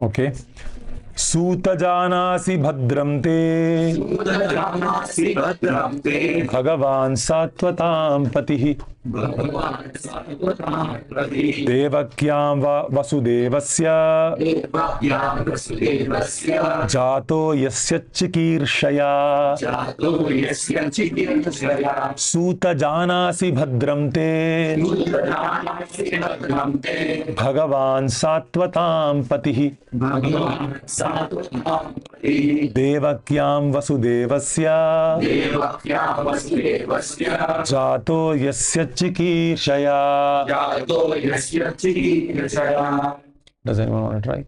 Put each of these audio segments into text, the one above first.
Okay. Suta janasi bhadram te Bhagavan Satvatam Patih Devakyam Vasudevasya Jato Yasya Chikirshaya Suta janasi bhadram te Bhagavan Satvatam Patih Devakyam Vasudevasya Jato Yasya Chikirshaya. Does anyone want to try?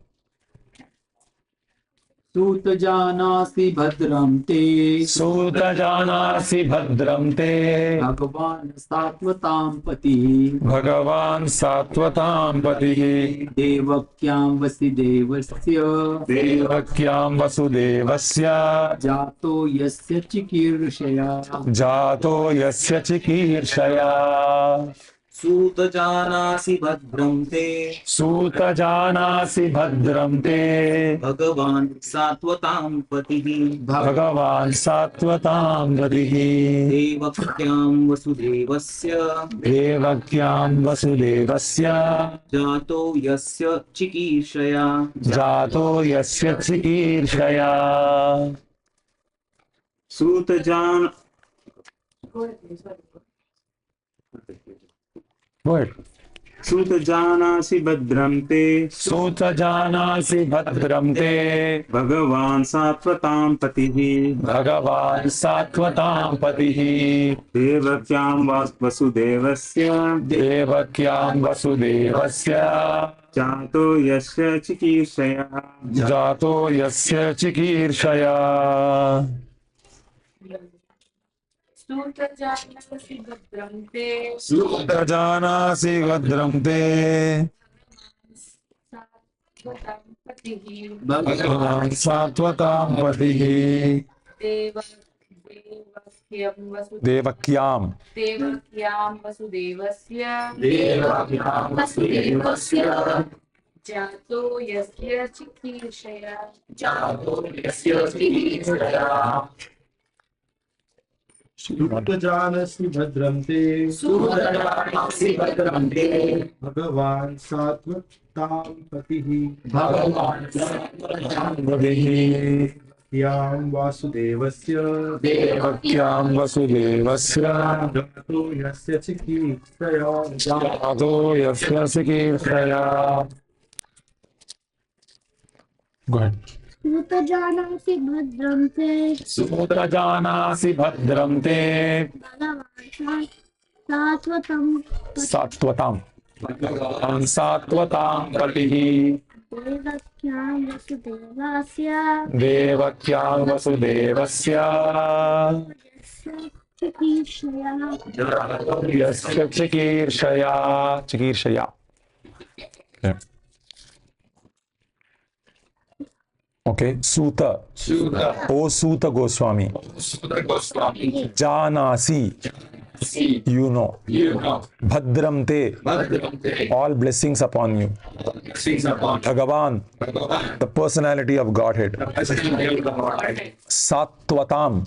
Suta janasi bhadram te Suta janasi bhadram te Bhagavan Satvatam Pati Bhagavan Satvatam Patih Devakyam Vasudevasya Devakyam Vasudevasya Jato Yasya Chikirshaya Jato Yasya Chikirshaya. Suta janasi bhadram te Suta janasi bhadram te Bhagavan Satvatam Patih Bhagavan Satvatam Patih Devakyam Vasudevasya Devakyam Vasudevasya Jato Yasya Chikirshaya Jato Yasya Chikirshaya. Suta jan Go ahead. Suta janasi bhadram te Suta janasi bhadram te Bhagavan Satvatam Patih Bhagavan Satvatam Patih Devakyam Vasudevasya Devakyam Vasudevasya Jato Yasya Chikirshaya Jato Yasya Chikirshaya. Suta janasi bhadram te Suta janasi bhadram te Satvatam Patih Bhagavan Satvatam Patih Devakyam Devakyam Vasudevasya Jato Yasya Chikirshaya Suta janasi bhadram te Bhagavan Satvatam Patih Yam Vasudevasya Devakyam Vasudevasya Jato Yasya Chikirshaya Jato Yasya Chikirshaya. Go ahead. Suta janasi bhadram te Suta janasi bhadram te Bhagavan Satvatam Satvatam Bhagavan Satvatam Patih Devakyam Vasudevasya Devakyam Vasudevasya Chikirshaya Yasya Chikirshaya. Chikirshaya. Okay. Okay. Suta. O Suta Goswami. Janasi. You know. Bhadram te. All blessings upon you. Bhagavan. The personality of Godhead. Satvatam.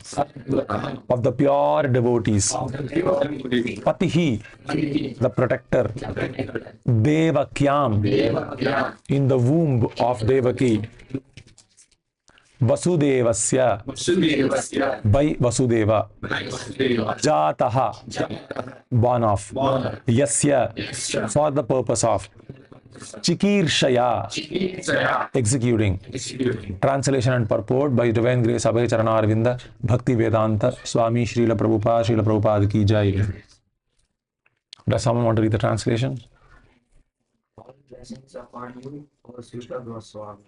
Of the pure devotees. Patihi. The protector. Devakyam. In the womb of Devaki. Vasudevasya. By Vasudeva. Jataha. Born of. Yasya. For the purpose of. Chikirshaya. Executing. Translation and purport by Divine Grace Abhay Charana Arvinda Bhakti Vedanta Swami Srila Prabhupada ki jai. Does someone want to read the translation? All blessings upon you, O Suta Goswami.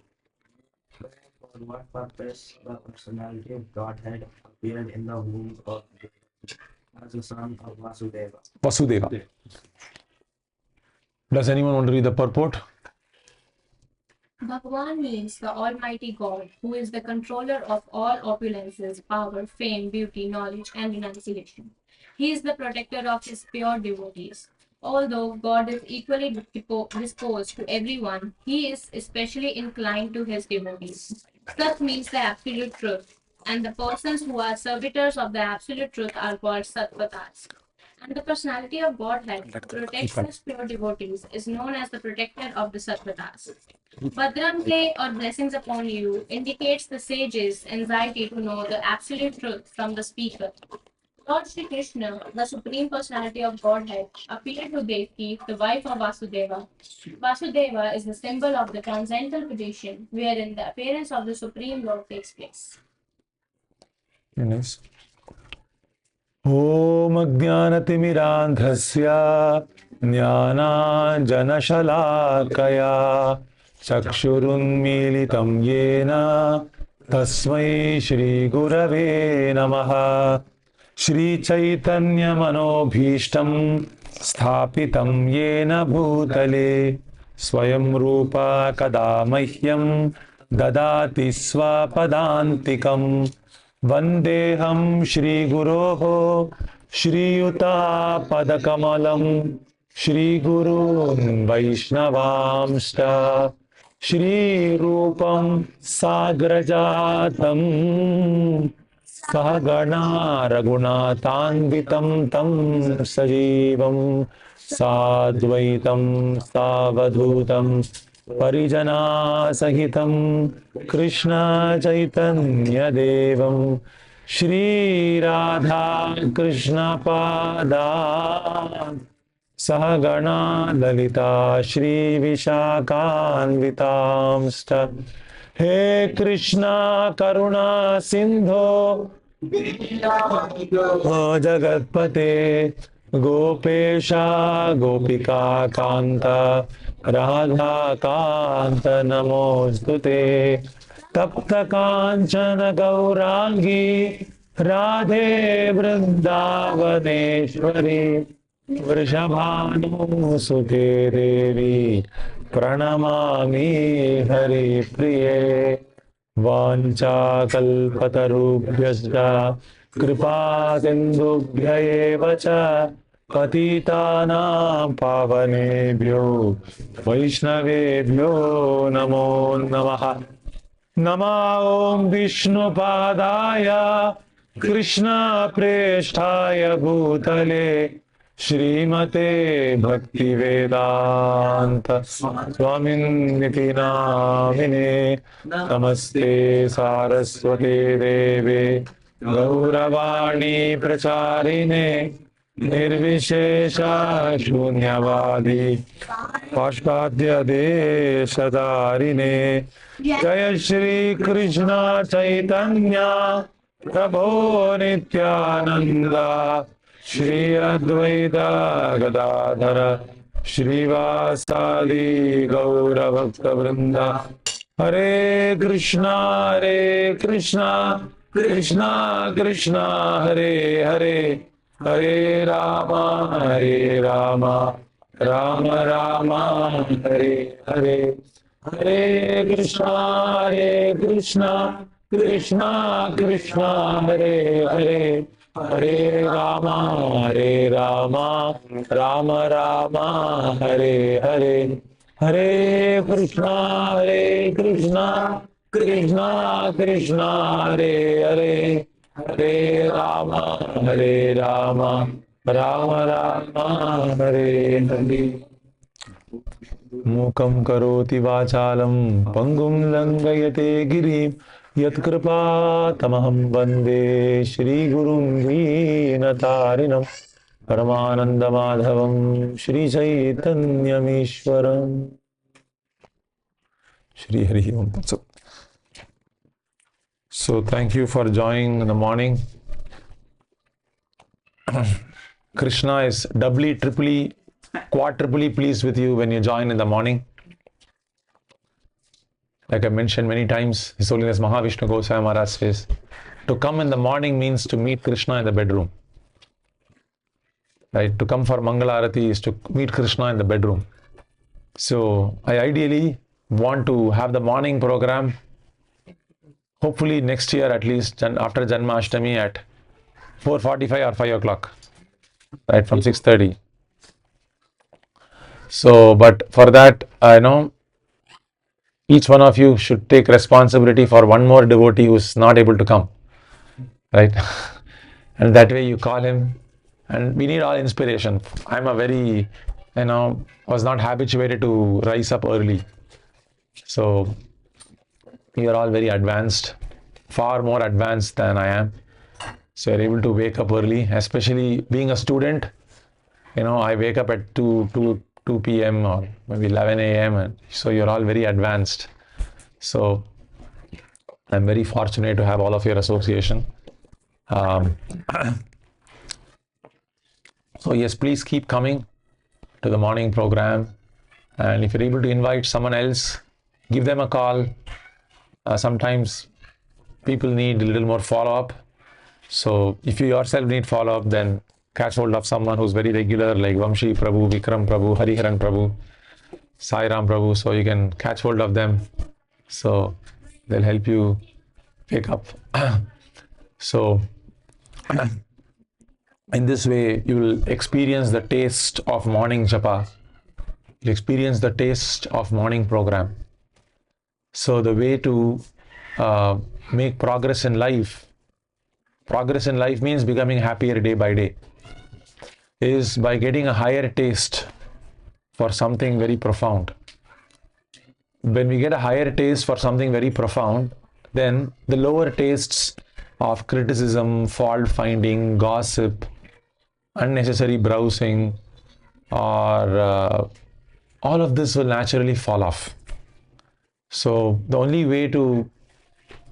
For what purpose the personality of Godhead appeared in the womb of Dev as the son of Vasudeva? Vasudeva. Does anyone want to read the purport? Bhagavan means the Almighty God, who is the controller of all opulences, power, fame, beauty, knowledge, and renunciation. He is the protector of his pure devotees. Although God is equally disposed to everyone, he is especially inclined to his devotees. Such means the absolute truth, and the persons who are servitors of the absolute truth are called sattvatas. And the personality of Godhead who protects his pure devotees is known as the protector of the sattvatas. Bhadramte or blessings upon you indicates the sage's anxiety to know the absolute truth from the speaker. Lord Shri Krishna, the Supreme Personality of Godhead, appeared to Devaki, the wife of Vasudeva. Vasudeva is the symbol of the transcendental position wherein the appearance of the Supreme Lord takes place. Nice. ॐ अज्ञानतिमिरान्धस्य ज्ञानाञ्जनशलाकया चक्षुरुन्मीलितं येन तस्मै श्रीगुरवे नमः श्रीचैतन्यमनोभीष्टं स्थापितं येन भूतले स्वयं रूपा कदा मह्यं ददाति स्वपदान्तिकम् वन्देऽहं श्रीगुरोः श्रीयुतापदकमलं श्रीगुरून् वैष्णवांश्च श्रीरूपं साग्रजातं सहगणा रघुनाथान्वितं तं सजीवं साद्वैतं सावधूतं परिजनासहितं कृष्ण चैतन्यदेवं श्रीराधा कृष्णपादान् सहगणा ललिता श्रीविशाखान्वितांश्च हे कृष्णा करुणा सिन्धो जगत्पते गोपेशा गोपिका कान्त राधा कान्त नमोऽस्तुते तप्त काञ्चन गौरांगी राधे वृन्दावनेश्वरी वृषभानुसुते देवी प्रणमामि हरिप्रिये वाञ्छाकल्पतरुभ्यश्च कृपासिन्धुभ्य एव च पतितानां पावनेभ्यो वैष्णवेभ्यो नमो नमः नमः ॐ विष्णुपादाय कृष्णप्रेष्ठाय भूतले श्रीमते भक्तिवेदान्त स्वामिन्निति नामिने नमस्ते सारस्वते देवे गौरवाणी प्रचारिणे निर्विशेषा शून्यवादी पाश्चात्य देशधारिणे जय श्री कृष्ण चैतन्य प्रभो नित्यानंद श्री अद्वैत गदाधर श्रीवासादि गौर भक्त वृंद हरे कृष्णा कृष्णा कृष्णा हरे हरे हरे राम राम राम हरे हरे हरे कृष्णा कृष्णा कृष्णा हरे हरे हरे राम राम हरे हरे हरे कृष्णा कृष्णा कृष्णा हरे हरे हरे राम राम हरे हरे मूकं करोति वाचालं पंगुं लंघयते गिरिं यत्कृपातमहं वन्दे श्रीगुरुं दीनतारिणं परमानन्दमाधवं श्रीचैतन्यमीश्वरम् Shri Hari Om Tat Sat. So thank you for joining in the morning. Krishna is doubly, triply, quadruply pleased with you when you join in the morning. Like I mentioned many times, His Holiness Mahavishnu Goswami Maharaj says, to come in the morning means to meet Krishna in the bedroom. Right? To come for Mangala Arati is to meet Krishna in the bedroom. So I ideally want to have the morning program, hopefully next year at least, after Janmashtami at 4:45 or 5 o'clock, right, from 6:30. So, but for that, I know each one of you should take responsibility for one more devotee who's not able to come, right? And that way you call him, and we need all inspiration. I'm a very, was not habituated to rise up early. So you are all very advanced, far more advanced than I am. So you're able to wake up early, especially being a student. I wake up at 2 p.m. or maybe 11 a.m. And so you're all very advanced. So I'm very fortunate to have all of your association. So yes, please keep coming to the morning program. And if you're able to invite someone else, give them a call. Sometimes people need a little more follow-up. So if you yourself need follow-up, then catch hold of someone who's very regular, like Vamshi Prabhu, Vikram Prabhu, Hariharan Prabhu, Sai Ram Prabhu. So you can catch hold of them. So they'll help you wake up. So in this way, you will experience the taste of morning japa. You'll experience the taste of morning program. So the way to make progress in life means becoming happier day by day, is by getting a higher taste for something very profound. When we get a higher taste for something very profound, then the lower tastes of criticism, fault finding, gossip, unnecessary browsing, or all of this will naturally fall off. So the only way to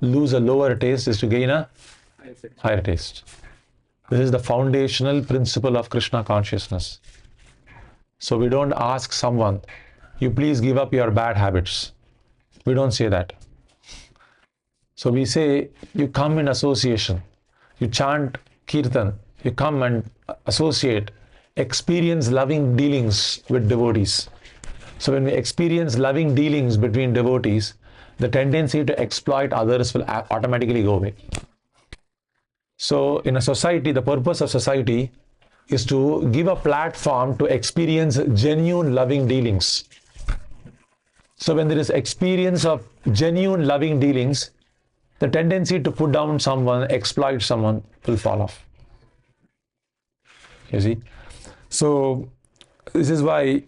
lose a lower taste is to gain a higher taste. This is the foundational principle of Krishna consciousness. So we don't ask someone, you please give up your bad habits. We don't say that. So we say, you come in association, you chant kirtan, you come and associate, experience loving dealings with devotees. So when we experience loving dealings between devotees, the tendency to exploit others will automatically go away. So in a society, the purpose of society is to give a platform to experience genuine loving dealings. So when there is experience of genuine loving dealings, the tendency to put down someone, exploit someone will fall off. You see? So this is why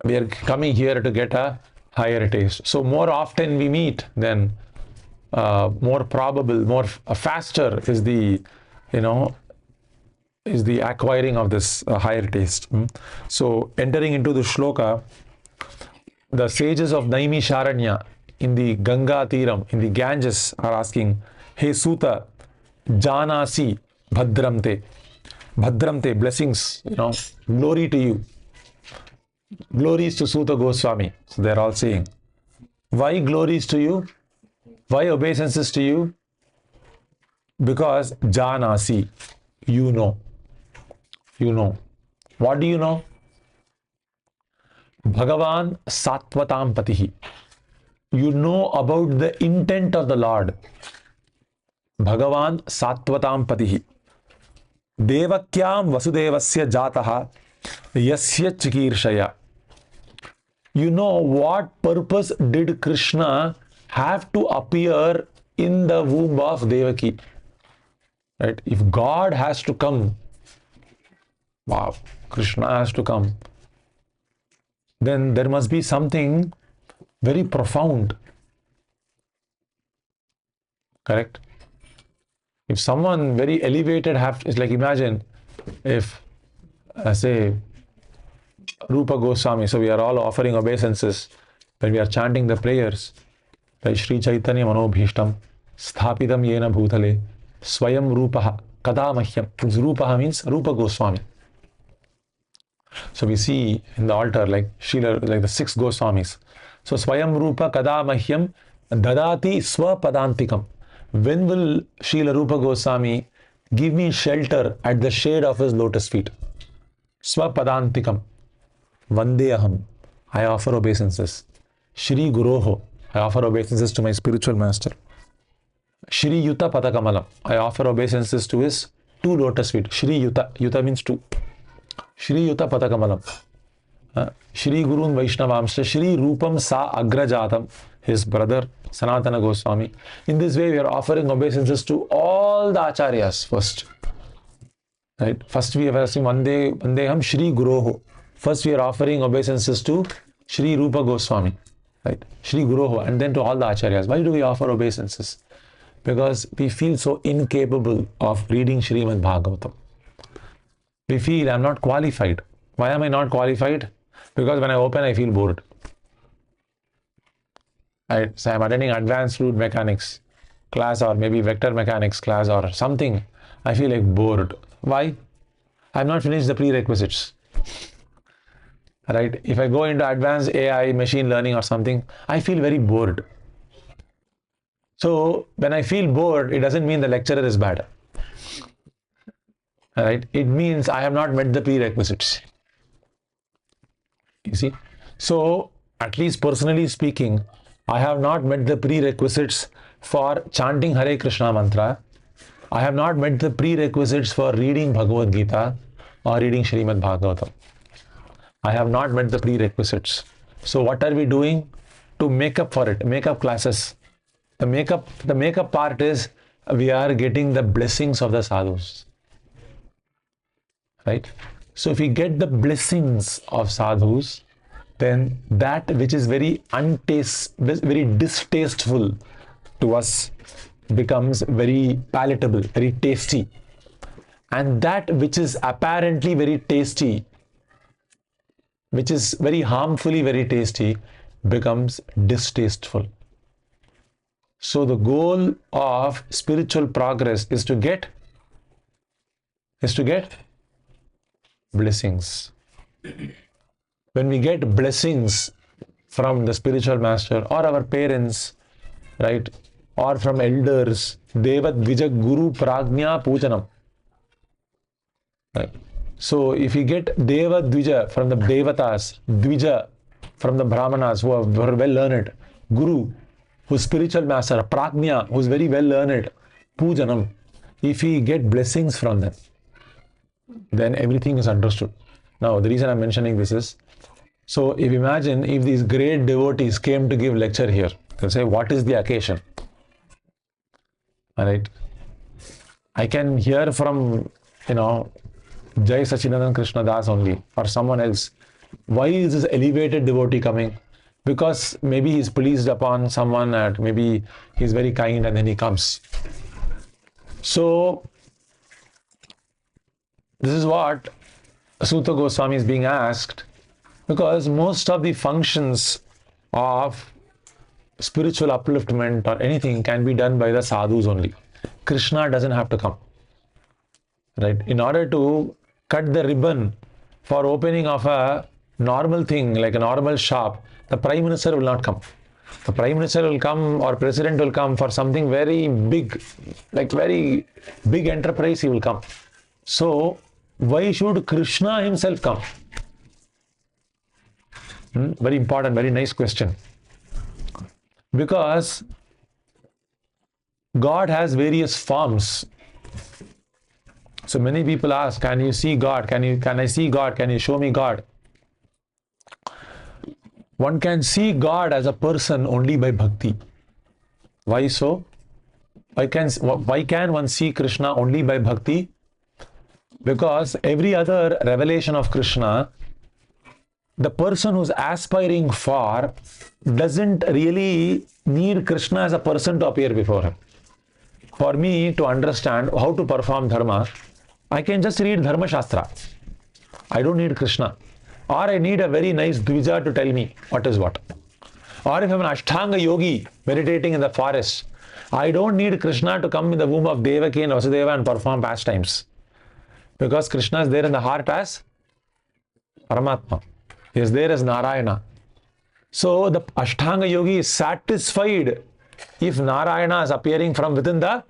we are coming here to get a higher taste. So more often we meet, then more probable, faster is the, is the acquiring of this higher taste. So entering into the shloka, the sages of Naimisharanya in the Ganga Tiram, in the Ganges, are asking, Hey Suta, Janasi Bhadramte. Bhadramte, blessings, glory to you. Glories to Suta Goswami. So they're all saying, why glories to you? Why obeisances to you? Because Janasi, you know. You know. What do you know? Bhagavan Satvatam Patihi. You know about the intent of the Lord. Bhagavan Satvatam Patihi. Devakyam Vasudevasya Jataha Yasya Chikirshaya. You know what purpose did Krishna have to appear in the womb of Devaki? Right? If God has to come, wow, Krishna has to come, then there must be something very profound. Correct? If someone very elevated it's like, imagine if, say, Rupa Goswami, so we are all offering obeisances when we are chanting the prayers, like Shri Chaitanya Manobhishtam, Sthapitam Yena Bhutale, Swayam Rupaha, Kada Mahyam. This Rupaha means Rupa Goswami. So we see in the altar like the 6 Goswamis. So Swayam Rupa Kada Mahyam Dadati Swapadantikam. When will Srila Rupa Goswami give me shelter at the shade of his lotus feet? Swapadantikam. Vandeyaham. I offer obeisances. Shri Guroho. I offer obeisances to my spiritual master. Shri Yuta Padakamalam. I offer obeisances to his 2 lotus feet. Shri Yuta. Yuta means 2. Shri Yuta Patakamalam. Shri Gurun Vaishnavamsha Shri Rupam Sa Agrajatam, his brother Sanatana Goswami. In this way, we are offering obeisances to all the acharyas first. Right? First, we are asking Vandeham Shri Guroho. First, we are offering obeisances to Shri Rupa Goswami. Right? Shri Guroho, and then to all the acharyas. Why do we offer obeisances? Because we feel so incapable of reading Srimad Bhagavatam. We feel I'm not qualified. Why am I not qualified? Because when I open, I feel bored. Right? So I'm attending advanced fluid mechanics class or maybe vector mechanics class or something. I feel like bored. Why? I've not finished the prerequisites. Right? If I go into advanced AI, machine learning or something, I feel very bored. So when I feel bored, it doesn't mean the lecturer is bad. Right? It means I have not met the prerequisites. You see? So, at least personally speaking, I have not met the prerequisites for chanting Hare Krishna mantra. I have not met the prerequisites for reading Bhagavad Gita or reading Srimad Bhagavatam. I have not met the prerequisites. So, what are we doing to make up for it? Make-up classes. The makeup part is we are getting the blessings of the sadhus. Right? So if we get the blessings of sadhus, then that which is very distasteful to us becomes very palatable, very tasty. And that which is apparently very tasty, which is very harmfully very tasty, becomes distasteful. So the goal of spiritual progress is to get blessings. When we get blessings from the spiritual master or our parents, right, or from elders, Deva Dvija Guru Pragnya Pujanam. Right. So if we get Deva Dvija from the Devatas, Dvija from the Brahmanas who are well learned, Guru, who's spiritual master, Pragnya, who's very well learned, Pujanam, if we get blessings from them, then everything is understood. Now, the reason I'm mentioning this is, so if imagine if these great devotees came to give lecture here, they'll say, what is the occasion? All right. I can hear from, Jai Sachinadan Krishna Das only, or someone else. Why is this elevated devotee coming? Because maybe he's pleased upon someone, and maybe he's very kind and then he comes. So, this is what Suta Goswami is being asked, because most of the functions of spiritual upliftment or anything can be done by the sadhus only. Krishna doesn't have to come. Right? In order to cut the ribbon for opening of a normal thing, like a normal shop, the Prime Minister will not come. The Prime Minister will come or President will come for something very big, like very big enterprise, he will come. So, why should Krishna himself come? Very important, very nice question. Because God has various forms. So many people ask, can you see God? Can I see God? Can you show me God? One can see God as a person only by bhakti. Why so? Why can one see Krishna only by bhakti? Because every other revelation of Krishna, the person who's aspiring for doesn't really need Krishna as a person to appear before him. For me to understand how to perform dharma, I can just read Dharma Shastra. I don't need Krishna. Or I need a very nice Dvija to tell me what is what. Or if I'm an Ashtanga yogi meditating in the forest, I don't need Krishna to come in the womb of Devaki and Vasudeva and perform pastimes. Because Krishna is there in the heart as Paramatma. He is there as Narayana. So the Ashtanga yogi is satisfied if Narayana is appearing from within the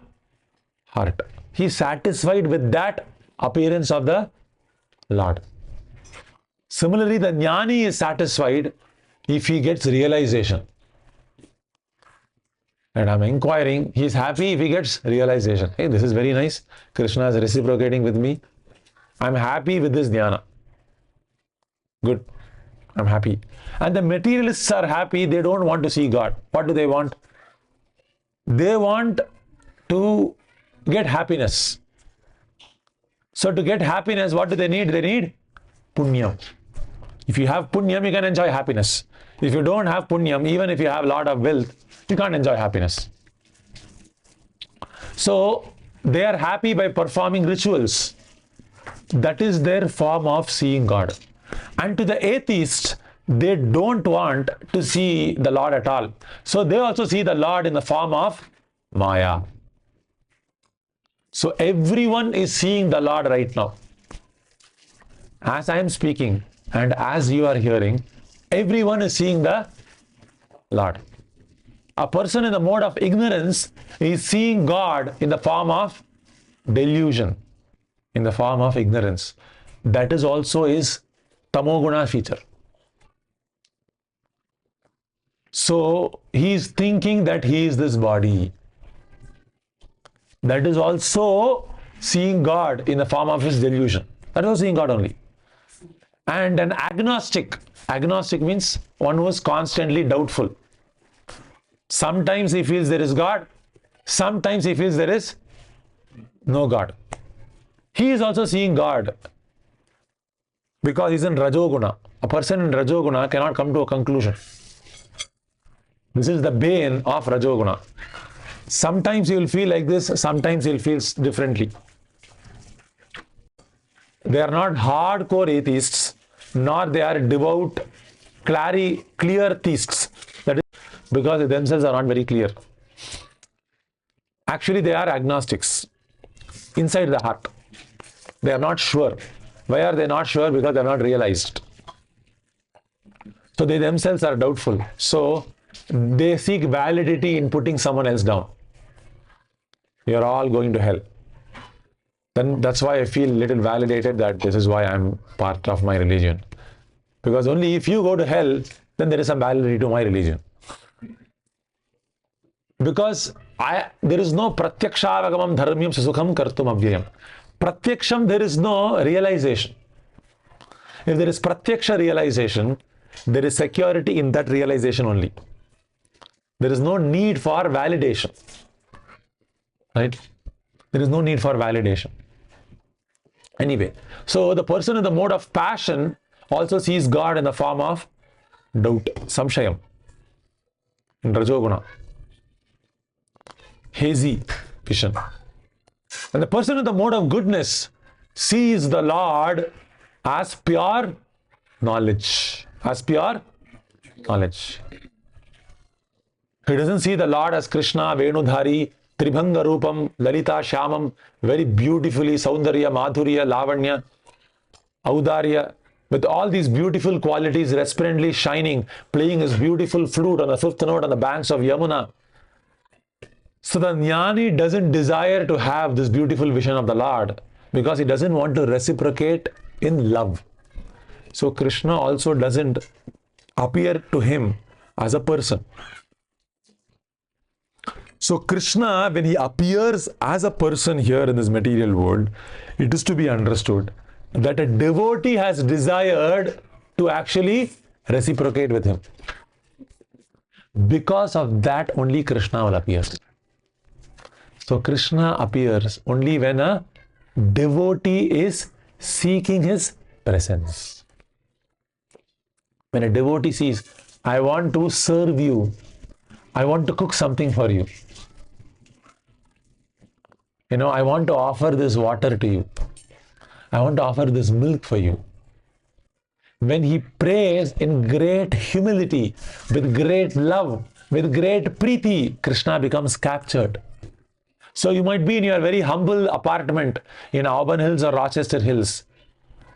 heart. He is satisfied with that appearance of the Lord. Similarly, the Jnani is satisfied if he gets realization. And I'm inquiring, he is happy if he gets realization. Hey, this is very nice. Krishna is reciprocating with me. I'm happy with this dhyana. Good. I'm happy. And the materialists are happy. They don't want to see God. What do they want? They want to get happiness. So to get happiness, what do they need? They need punyam. If you have punyam, you can enjoy happiness. If you don't have punyam, even if you have a lot of wealth, you can't enjoy happiness. So they are happy by performing rituals. That is their form of seeing God. And to the atheists, they don't want to see the Lord at all. So they also see the Lord in the form of Maya. So everyone is seeing the Lord right now. As I am speaking and as you are hearing, everyone is seeing the Lord. A person in the mode of ignorance is seeing God in the form of delusion, in the form of ignorance. That is also his tamoguna feature. So he is thinking that he is this body. That is also seeing God in the form of his delusion. That is also seeing God only. And an agnostic means one who is constantly doubtful. Sometimes he feels there is God, sometimes he feels there is no God. He is also seeing God because he is in Rajoguna. A person in Rajoguna cannot come to a conclusion. This is the bane of Rajoguna. Sometimes you will feel like this, sometimes you will feel differently. They are not hardcore atheists, nor they are devout, clear theists. That is because they themselves are not very clear. Actually, they are agnostics inside the heart. They are not sure. Why are they not sure? Because they have not realized. So they themselves are doubtful. So they seek validity in putting someone else down. You are all going to hell. Then that's why I feel little validated that this is why I'm part of my religion. Because only if you go to hell, then there is some validity to my religion. Because there is no pratyakshaavagamam dharmyam susukham kartum avyayam. Pratyaksham, there is no realization. If there is pratyaksha realization, there is security in that realization only. There is no need for validation. Right? There is no need for validation. Anyway, so the person in the mode of passion also sees God in the form of doubt, samshayam, in Rajoguna, hazy vision. And the person in the mode of goodness sees the Lord as pure knowledge. As pure knowledge. He doesn't see the Lord as Krishna, Venudhari, Tribhanga Rupam, Lalita Shyamam, very beautifully, Saundarya, Madhurya, Lavanya, Audarya, with all these beautiful qualities resplendently shining, playing his beautiful flute on the fifth note on the banks of Yamuna. So the jnani doesn't desire to have this beautiful vision of the Lord because he doesn't want to reciprocate in love. So Krishna also doesn't appear to him as a person. So Krishna, when he appears as a person here in this material world, it is to be understood that a devotee has desired to actually reciprocate with him. Because of that only Krishna will appear. So Krishna appears only when a devotee is seeking his presence. When a devotee sees, I want to serve you, I want to cook something for you. I want to offer this water to you. I want to offer this milk for you. When he prays in great humility, with great love, with great preeti, Krishna becomes captured. So you might be in your very humble apartment in Auburn Hills or Rochester Hills,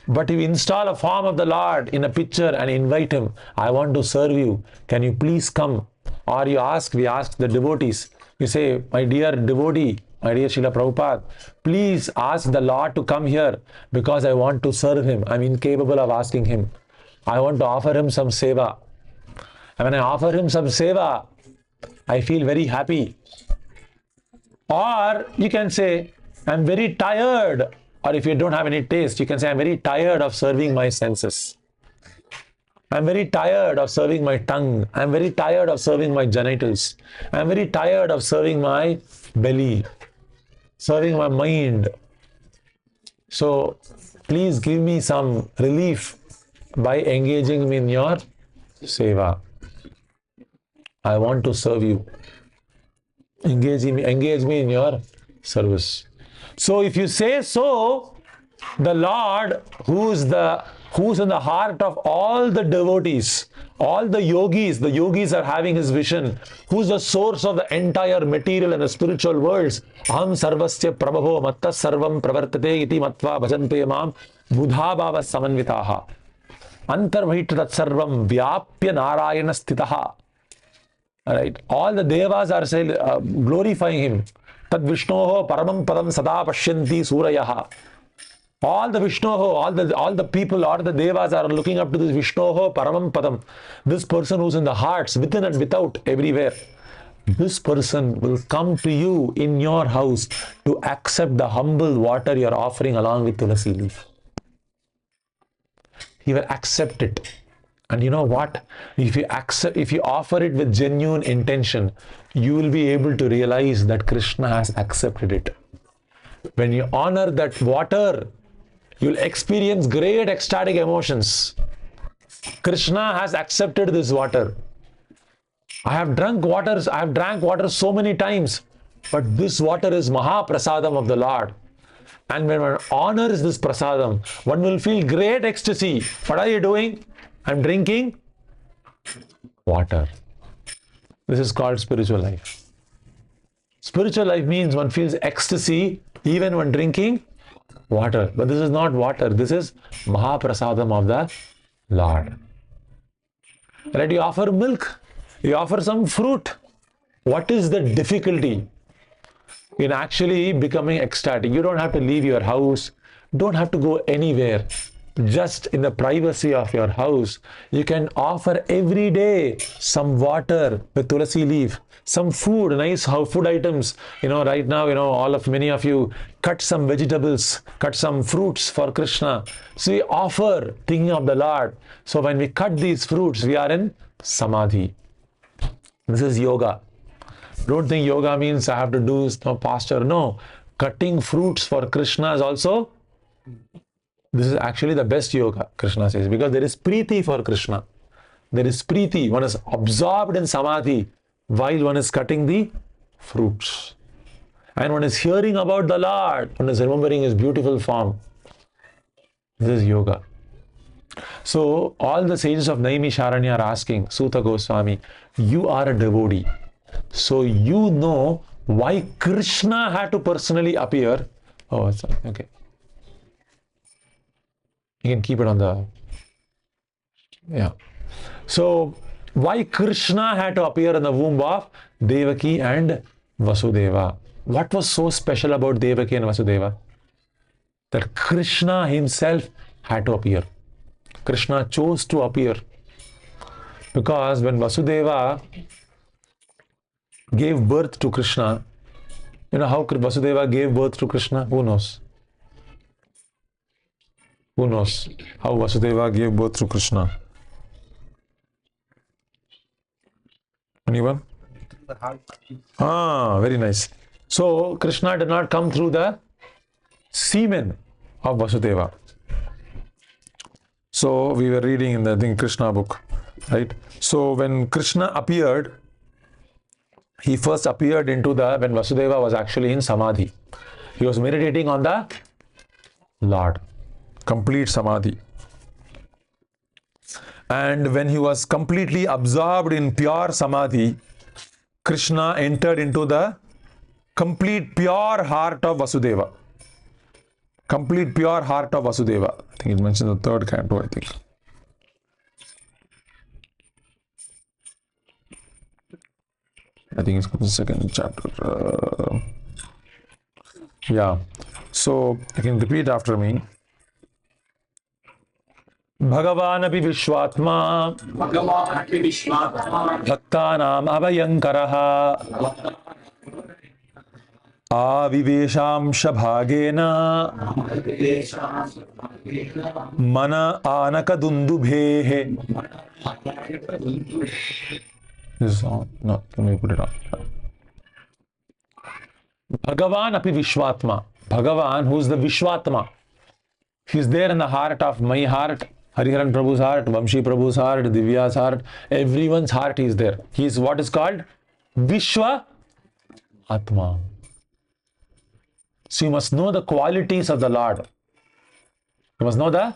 but you install a form of the Lord in a picture and invite him. I want to serve you. Can you please come? Or we ask the devotees. You say, my dear devotee, my dear Srila Prabhupada, please ask the Lord to come here because I want to serve him. I'm incapable of asking him. I want to offer him some seva. And when I offer him some seva, I feel very happy. Or you can say, I'm very tired. Or if you don't have any taste, you can say, I'm very tired of serving my senses. I'm very tired of serving my tongue. I'm very tired of serving my genitals. I'm very tired of serving my belly, serving my mind. So please give me some relief by engaging me in your seva. I want to serve you. Engage me in your service. So if you say so, the Lord, who's in the heart of all the devotees, all the yogis are having his vision, who's the source of the entire material and the spiritual worlds. Aham sarvasya prabhu matta sarvam pravartate iti matva bhajante mam buddha bhava samanvitaha antarvahit tat sarvam vyapya narayana stitaha. Right, all the devas are glorifying him. Tad Vishnoho paramam padam sada pashyanti surayaha. All the Vishnoho, all the people, all the devas are looking up to this Vishnoho paramam padam. This person who's in the hearts, within and without, everywhere. This person will come to you in your house to accept the humble water you are offering along with tulasi leaf. He will accept it. And you know what? If you offer it with genuine intention, you will be able to realize that Krishna has accepted it. When you honor that water, you'll experience great ecstatic emotions. Krishna has accepted this water. I have drank water so many times, but this water is Mahaprasadam of the Lord. And when one honors this prasadam, one will feel great ecstasy. What are you doing? I'm drinking water. This is called spiritual life. Spiritual life means one feels ecstasy even when drinking water. But this is not water. This is Mahaprasadam of the Lord. Right? You offer milk. You offer some fruit. What is the difficulty in actually becoming ecstatic? You don't have to leave your house. Don't have to go anywhere. Just in the privacy of your house, you can offer every day some water with tulasi leaf, some food, nice food items. Right now, many of you cut some vegetables, cut some fruits for Krishna. So we offer thinking of the Lord. So when we cut these fruits, we are in samadhi. This is yoga. Don't think yoga means I have to do posture. No, cutting fruits for Krishna is also. This is actually the best yoga, Krishna says, because there is preeti for Krishna. There is preeti. One is absorbed in samadhi while one is cutting the fruits. And one is hearing about the Lord. One is remembering his beautiful form. This is yoga. So all the sages of Naimisharanya are asking, Suta Goswami, you are a devotee. So you know why Krishna had to personally appear. Oh, okay. You can keep it on the, yeah. So why Krishna had to appear in the womb of Devaki and Vasudeva? What was so special about Devaki and Vasudeva? That Krishna himself had to appear. Krishna chose to appear. Because when Vasudeva gave birth to Krishna, you know how Vasudeva gave birth to Krishna? Who knows? Who knows how Vasudeva gave birth to Krishna? Anyone? Very nice. So Krishna did not come through the semen of Vasudeva. So we were reading in the Krishna book, right? So when Krishna appeared, he first appeared when Vasudeva was actually in samadhi. He was meditating on the Lord. Complete samadhi. And when he was completely absorbed in pure samadhi, Krishna entered into the complete pure heart of Vasudeva. Complete pure heart of Vasudeva. I think it mentions the third canto, I think. I think it's the second chapter. Yeah. So you can repeat after me. Bhagavan api Vishwatma Bhaktanam Abhayankaraha Aviveshamsha Bhagena Mana Anaka Dundubhehe. This is on. No, let me put it on. Bhagavan api Vishwatma. Bhagavan, who is the Vishwatma. He is there in the heart of my heart, Hariharan Prabhu's heart, Vamshi Prabhu's heart, Divya's heart. Everyone's heart is there. He is what is called Vishwa Atma. So you must know the qualities of the Lord. You must know the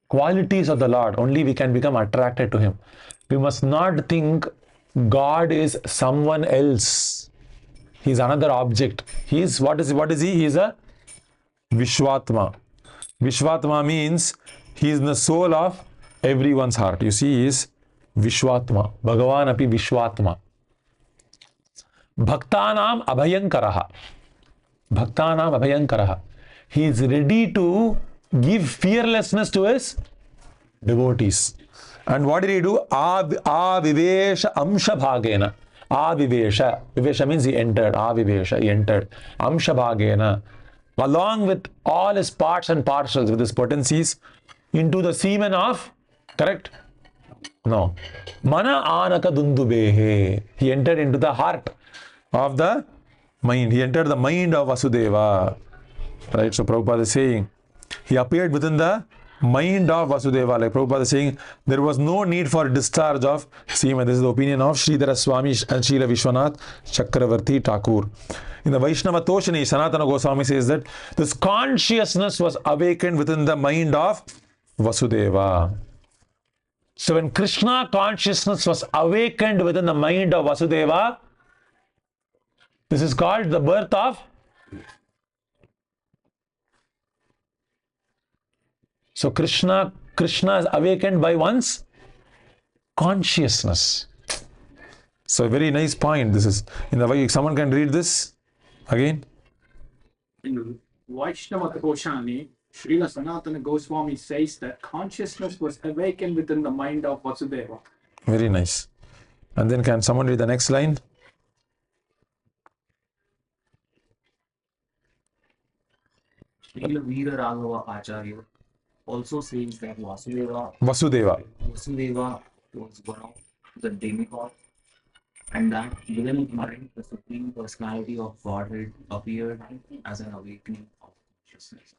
qualities of the Lord. Only we can become attracted to Him. We must not think God is someone else. He is another object. He is what is he? He is a Vishwatma. Vishwatma means he is the soul of everyone's heart. You see, he is Vishwatma. Bhagavan api Vishwatma. Bhaktanam abhayankaraha. Bhaktanam abhayankaraha. He is ready to give fearlessness to his devotees. And what did he do? Avivesha amsha bhagena. Avivesha. Vivesha means he entered. Avivesha, he entered. Amsha bhagena. Along with all his parts and parcels, with his potencies, into the semen of, correct? No. Mana anaka dundubehe. He entered into the heart of the mind. He entered the mind of Vasudeva. Right? So Prabhupada is saying, he appeared within the mind of Vasudeva. Like Prabhupada is saying, there was no need for discharge of semen. This is the opinion of Sridhara Swami and Srila Vishwanath Chakravarti Thakur. In the Vaishnava Toshani, Sanatana Goswami says that this consciousness was awakened within the mind of Vasudeva. So when Krishna consciousness was awakened within the mind of Vasudeva, this is called the birth of. So Krishna is awakened by one's consciousness. So a very nice point. This is in the way someone can read this again. In Vaishnava Koshani, Srila Sanatana Goswami says that consciousness was awakened within the mind of Vasudeva. Very nice. And then can someone read the next line? Srila Veera Raghava Acharya also says that Vasudeva was one of the demigods, and that within mind the Supreme Personality of Godhead appeared as an awakening of consciousness.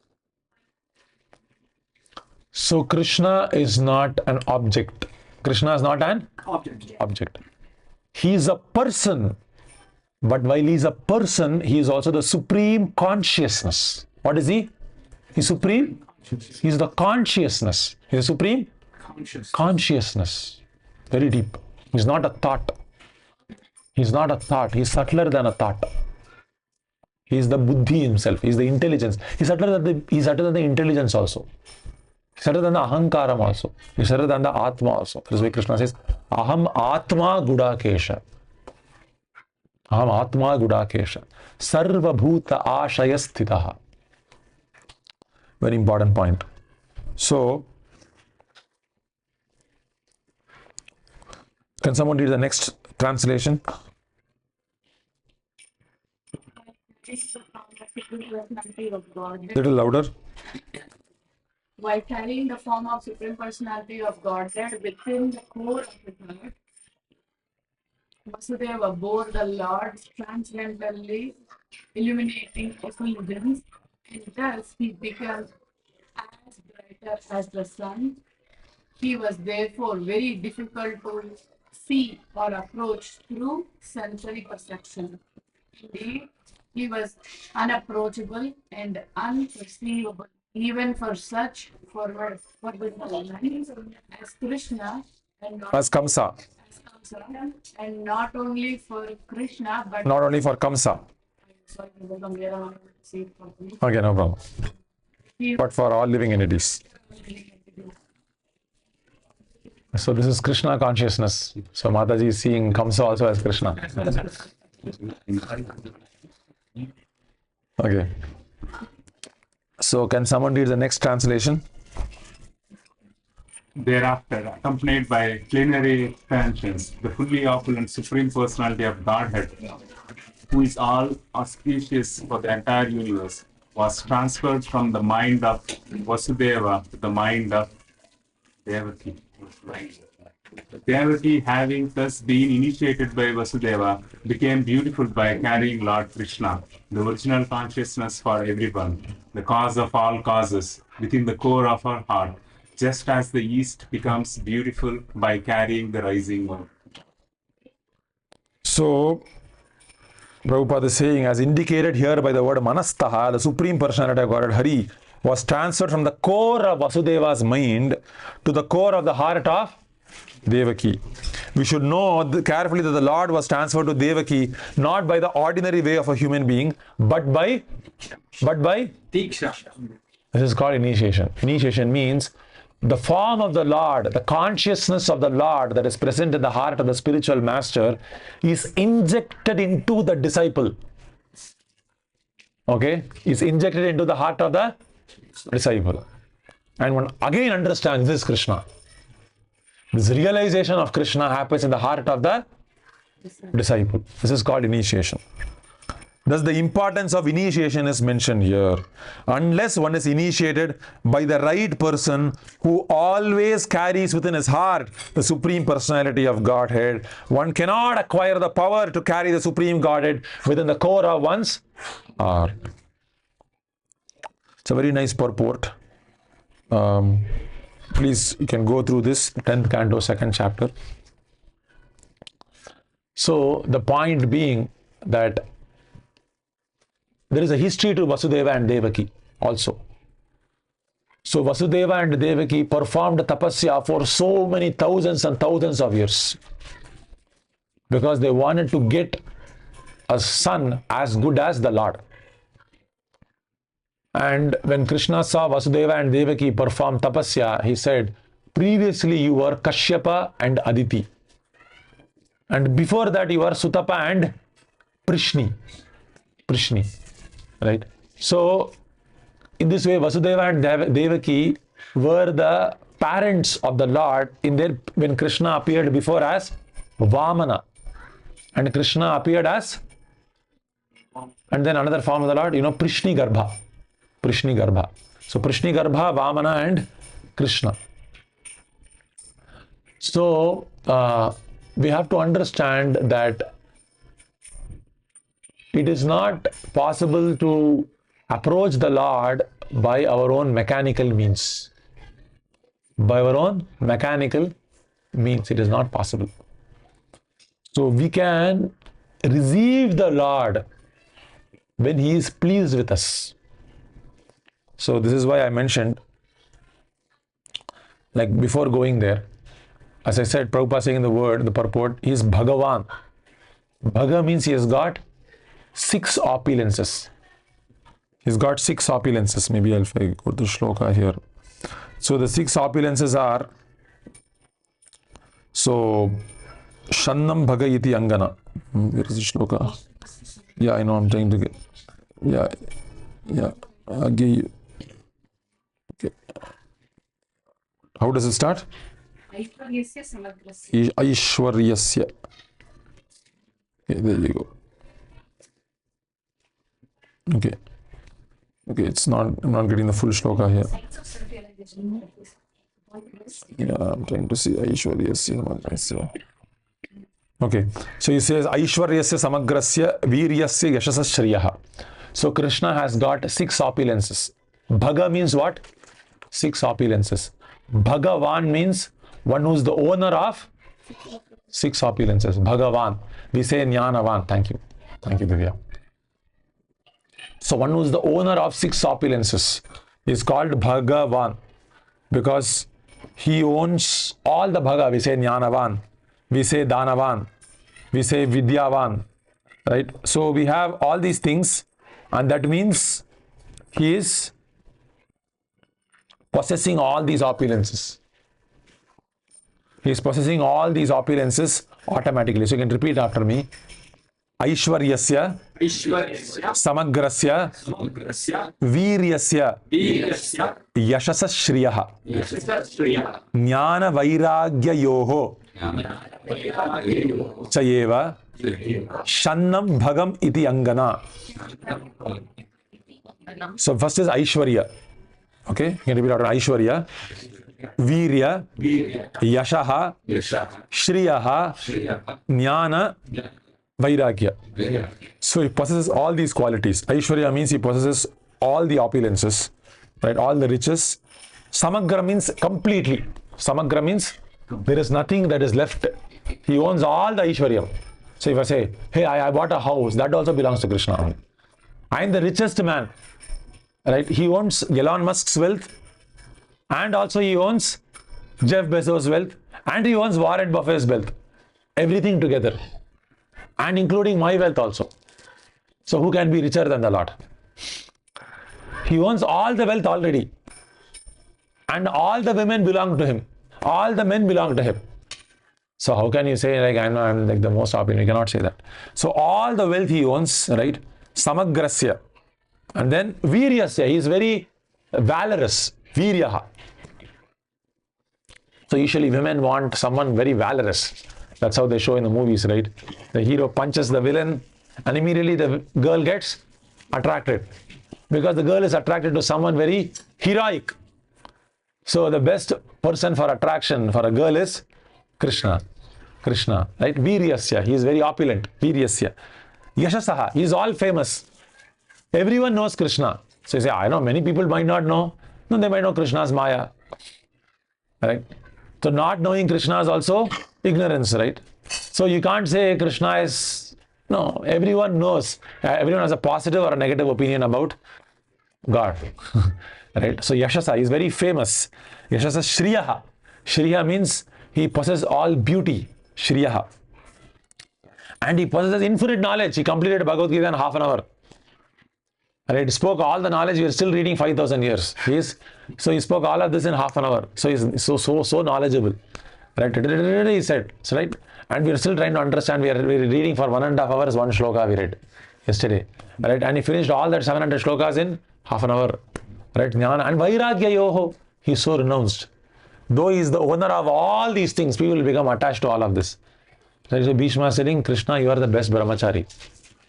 So Krishna is not an object. Krishna is not an object. He is a person. But while he is a person, he is also the supreme consciousness. What is he? He's supreme. He is the consciousness. He is supreme consciousness. Very deep. He's not a thought. He's not a thought. He's subtler than a thought. He is the buddhi himself. He is the intelligence. He's subtler than the intelligence also. He's subtler than the ahankaram also. He's subtler than the atma also. That is why Krishna says, Aham atma gudakesha. Aham atma gudakesha. Sarva bhuta ashayasthitaha. Very important point. So, can someone read the next translation? Little louder. While carrying the form of Supreme Personality of Godhead within the core of his heart, Vasudeva bore the Lord's transcendentally illuminating effulgence, and thus he became as brighter as the sun. He was therefore very difficult to see or approach through sensory perception. Indeed, he was unapproachable and unperceivable, even for such forbidden as Krishna and not As Kamsa. and not only for Krishna, but Not only for Kamsa. sorry, say it properly. Okay, no problem. He But for all living entities. So this is Krishna consciousness. So Mataji is seeing Kamsa also as Krishna. Okay. So can someone read the next translation? Thereafter, accompanied by plenary expansions, the fully opulent Supreme Personality of Godhead, who is all auspicious for the entire universe, was transferred from the mind of Vasudeva to the mind of Devaki. Devaki, having thus been initiated by Vasudeva, became beautiful by carrying Lord Krishna, the original consciousness for everyone, the cause of all causes, within the core of her heart, just as the east becomes beautiful by carrying the rising moon. So, Prabhupada is saying, as indicated here by the word Manastaha, the Supreme Personality of Godhead, Hari, was transferred from the core of Vasudeva's mind to the core of the heart of Devaki. We should know carefully that the Lord was transferred to Devaki not by the ordinary way of a human being, but by Diksha. this is called initiation. Initiation means the form of the Lord, the consciousness of the Lord that is present in the heart of the spiritual master is injected into the disciple. Okay? Is injected into the heart of the disciple. And one again understands this Krishna. This realization of Krishna happens in the heart of the disciple. This is called initiation. Thus, the importance of initiation is mentioned here. Unless one is initiated by the right person who always carries within his heart the Supreme Personality of Godhead, one cannot acquire the power to carry the Supreme Godhead within the core of one's heart. It's a very nice purport. Please, you can go through this 10th canto, 2nd chapter. So, the point being that there is a history to Vasudeva and Devaki also. So Vasudeva and Devaki performed tapasya for so many thousands and thousands of years because they wanted to get a son as good as the Lord. And when Krishna saw Vasudeva and Devaki perform tapasya, he said, previously you were Kashyapa and Aditi. And before that you were Sutapa and Prishni. Right? So, in this way, Vasudeva and Devaki were the parents of the Lord when Krishna appeared before as Vamana. And Krishna appeared as, and then another form of the Lord, Prishni Garbha. So, Prishni Garbha, Vamana and Krishna. So, we have to understand that it is not possible to approach the Lord by our own mechanical means. By our own mechanical means, it is not possible. So we can receive the Lord when He is pleased with us. So this is why I mentioned, like before going there, as I said, Prabhupada saying the purport, He is Bhagavan. Bhaga means He has got 6 opulences. He's got 6 opulences. Maybe I'll go to shloka here. So the 6 opulences are, so Shannam Bhaga iti Angana. Where is the shloka? Yeah, I know, I'm trying to get. Yeah. I'll give you. Okay. How does it start? Aishwaryasya. Okay, there you go. Okay, it's not, I'm not getting the full shloka here. Yeah, I'm trying to see Aishwaryasya. Okay, so he says Aishwaryasya Samagrasya Viryasya Yashasas Shriyaha. So Krishna has got 6 opulences. Bhaga means what? 6 opulences. Bhagavan means one who is the owner of 6 opulences. Bhagavan. We say Jnanavan. Thank you, Divya. So one who is the owner of 6 opulences is called Bhagavan because he owns all the Bhaga. We say Jnanavan, we say Danavan, we say Vidyavan, right? So we have all these things, and that means he is possessing all these opulences. He is possessing all these opulences automatically. So you can repeat after me. Aishwaryasya Samagrasya Viryasya Yashasas Shriyaha Jnana Vairagya Yoho Chayeva Shannam Bhagam iti Angana. So first is Aishwarya. Okay, you can repeat after Aishwarya. Virya, Yashaha, Shriyaha, Jnana, Vairagya. So he possesses all these qualities. Aishwarya means he possesses all the opulences, right? All the riches. Samagra means completely. Samagra means there is nothing that is left. He owns all the Aishwarya. So if I say, hey, I bought a house, that also belongs to Krishna. I am the richest man. Right? He owns Elon Musk's wealth, and also he owns Jeff Bezos' wealth, and he owns Warren Buffett's wealth. Everything together. And including my wealth also. So who can be richer than the Lord? He owns all the wealth already. And all the women belong to him. All the men belong to him. So how can you say like I'm like the most opulent? You cannot say that. So all the wealth he owns, right? Samagrasya. And then Viryasya, he is very valorous. Viryaha. So usually women want someone very valorous. That's how they show in the movies, right? The hero punches the villain and immediately the girl gets attracted. Because the girl is attracted to someone very heroic. So the best person for attraction for a girl is Krishna. Krishna, right? Viryasya, he is very opulent. Viryasya. Yashasaha, he is all famous. Everyone knows Krishna. So you say, I know many people might not know. No, they might know Krishna's Maya. Right? So not knowing Krishna is also ignorance, right? So you can't say Krishna is, no, everyone knows. Everyone has a positive or a negative opinion about God. Right? So Yashasa is very famous. Yashasa Shriyaha. Shriya means he possesses all beauty. Shriyaha. And he possesses infinite knowledge. He completed Bhagavad Gita in half an hour. Right? He spoke all the knowledge. We are still reading 5,000 years. So he spoke all of this in half an hour. So he's so knowledgeable. Right? He said. So, right? And we are still trying to understand. We are reading for 1.5 hours, one shloka we read yesterday. Right? And he finished all that 700 shlokas in half an hour. Right? Jnana and Vairagya Yoho. He is so renounced. Though he is the owner of all these things, people will become attached to all of this. So Bhishma is saying, Krishna, you are the best brahmachari.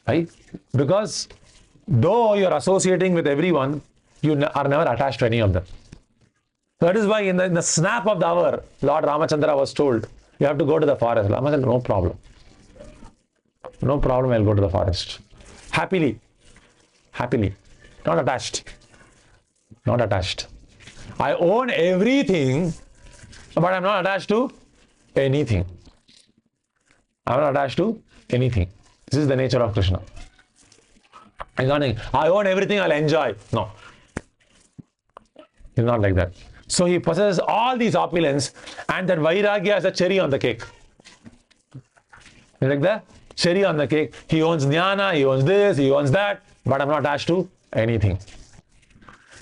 Right? Because though you are associating with everyone, you are never attached to any of them. That is why in the snap of the hour, Lord Ramachandra was told, you have to go to the forest. Rama said, no problem. No problem, I'll go to the forest. Happily. Happily. Not attached. Not attached. I own everything, but I'm not attached to anything. I'm not attached to anything. This is the nature of Krishna. He's not saying, I own everything, I'll enjoy. No. He's not like that. So he possesses all these opulence, and that Vairagya is a cherry on the cake. You like that? Cherry on the cake. He owns Jnana, he owns this, he owns that, but I'm not attached to anything.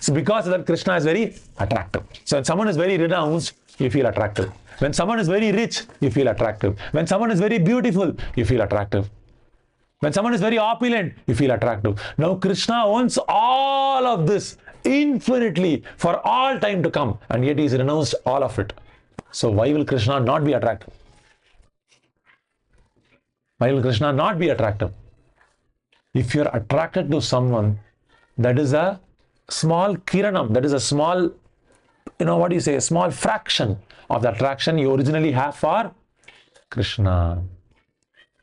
So because of that, Krishna is very attractive. So when someone is very renounced, you feel attractive. When someone is very rich, you feel attractive. When someone is very beautiful, you feel attractive. When someone is very opulent, you feel attractive. Now Krishna owns all of this infinitely for all time to come, and yet he has renounced all of it. So why will Krishna not be attractive? Why will Krishna not be attractive? If you are attracted to someone, that is a small kiranam, that is a small, a small fraction of the attraction you originally have for Krishna.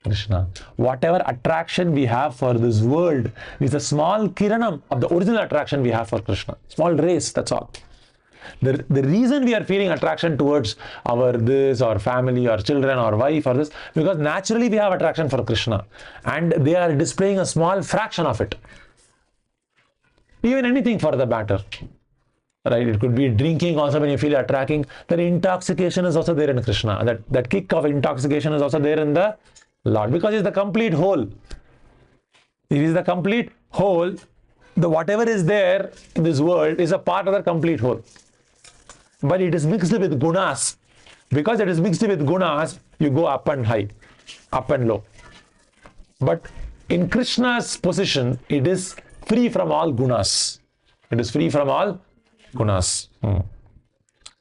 Krishna. Whatever attraction we have for this world is a small kiranam of the original attraction we have for Krishna. Small race, that's all. The reason we are feeling attraction towards our family, our children, our wife, or this, because naturally we have attraction for Krishna, and they are displaying a small fraction of it. Even anything for the matter. Right? It could be drinking also when you feel attracting. That intoxication is also there in Krishna. That kick of intoxication is also there in the Lord, because it's the complete whole. It is the complete whole. The whatever is there in this world is a part of the complete whole. But it is mixed with gunas. Because it is mixed with gunas, you go up and high, up and low. But in Krishna's position, it is free from all gunas. It is free from all gunas.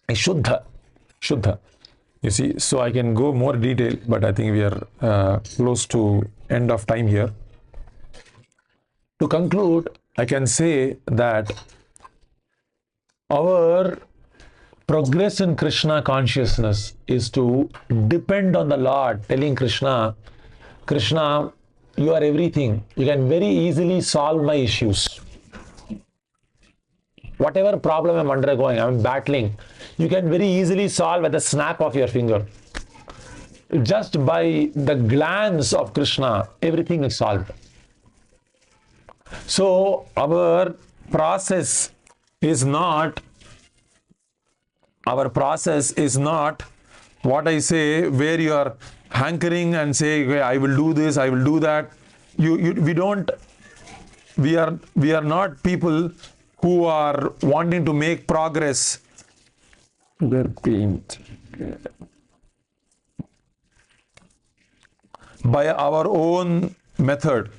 Shuddha. Shuddha. You see, so I can go more detail, but I think we are close to end of time here. To conclude, I can say that our progress in Krishna consciousness is to depend on the Lord, telling Krishna, Krishna, you are everything. You can very easily solve my issues. Whatever problem I'm undergoing, I'm battling, you can very easily solve at the snap of your finger. Just by the glance of Krishna, everything is solved. So our process is not what I say, where you are hankering and say, okay, I will do this, I will do that. We are not people who are wanting to make progress. Their paint. By our own method.